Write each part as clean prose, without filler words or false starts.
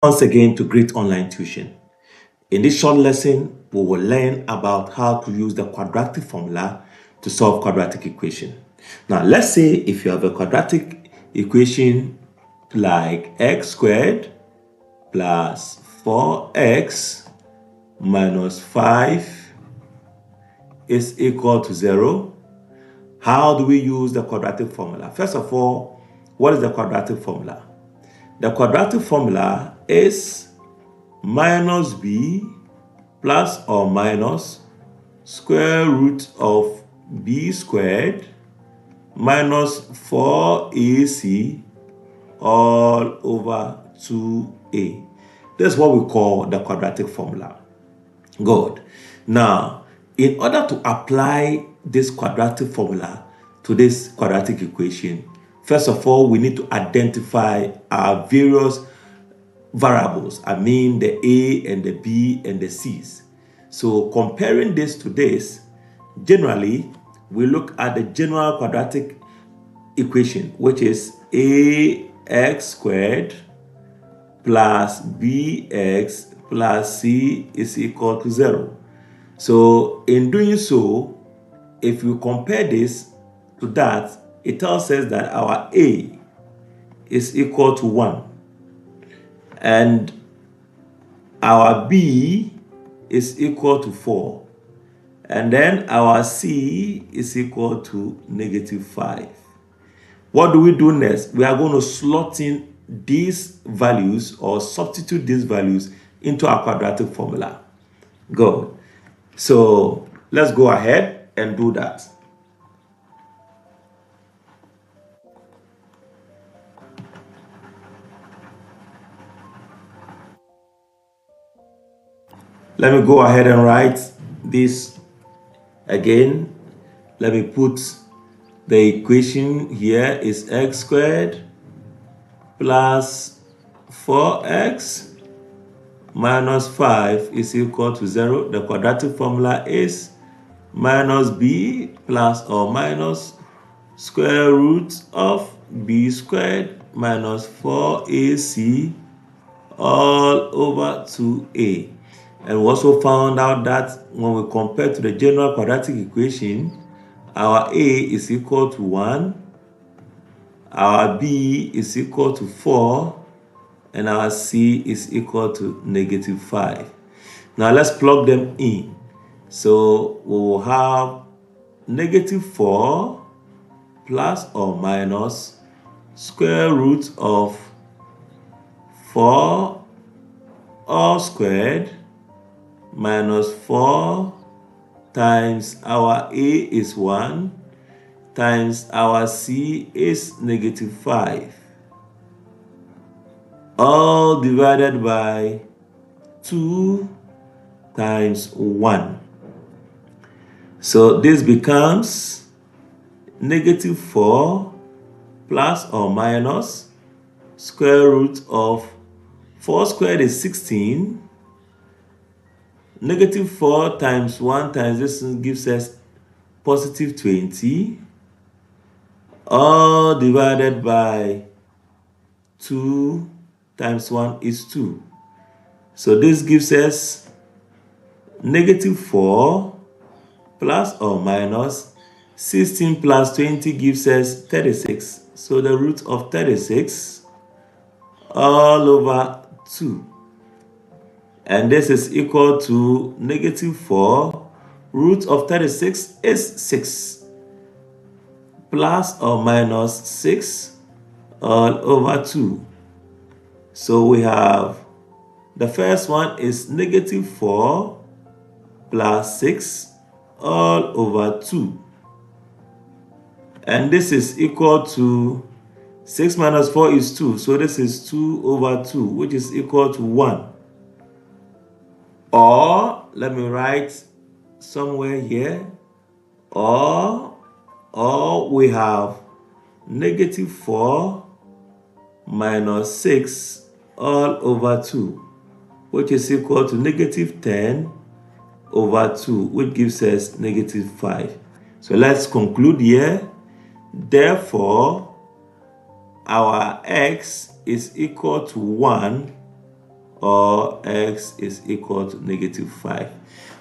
Once again to Great Online Tuition. In this short lesson, we will learn about how to use the quadratic formula to solve quadratic equation. Now, let's say if you have a quadratic equation like x squared plus 4x minus 5 is equal to 0. How do we use the quadratic formula? First of all, what is the quadratic formula? The quadratic formula is minus b plus or minus square root of b squared minus 4ac all over 2a. That's what we call the quadratic formula. Good. Now, in order to apply this quadratic formula to this quadratic equation, first of all, we need to identify our various variables. I mean the a and the b and the c's. So comparing this to this, generally, we look at the general quadratic equation, which is ax squared plus bx plus c is equal to 0. So in doing so, if you compare this to that, it tells us that our a is equal to 1 and our b is equal to 4, and then our c is equal to -5. What do we do next? We are going to slot in these values or substitute these values into our quadratic formula. Good. So let's go ahead and do that. Let me go ahead and write this again. Let me put the equation here is x squared plus 4x minus 5 is equal to 0. The quadratic formula is minus b plus or minus square root of b squared minus 4ac all over 2a. And we also found out that when we compare to the general quadratic equation, our a is equal to 1, our b is equal to 4, and our c is equal to -5. Now let's plug them in. So we will have -4 plus or minus square root of 4 all squared minus 4 times our a is 1 times our c is -5, all divided by 2 times 1. So this becomes -4 plus or minus square root of 4 squared is 16. -4 times 1 times this gives us +20, all divided by 2 times 1 is 2. So this gives us -4 plus or minus 16 plus 20 gives us 36. So the root of 36 all over 2. And this is equal to -4. Root of 36 is 6. Plus or minus 6 all over 2. So we have the first one is -4 plus 6 all over 2. And this is equal to 6 minus 4 is 2. So this is 2 over 2, which is equal to 1. Or let me write somewhere here, or we have -4 minus 6 all over 2, which is equal to -10 over 2, which gives us -5. So let's conclude here. Therefore, our x is equal to 1 or x is equal to -5.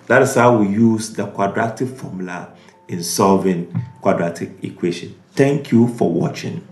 That is how we use the quadratic formula in solving quadratic equation. Thank you for watching.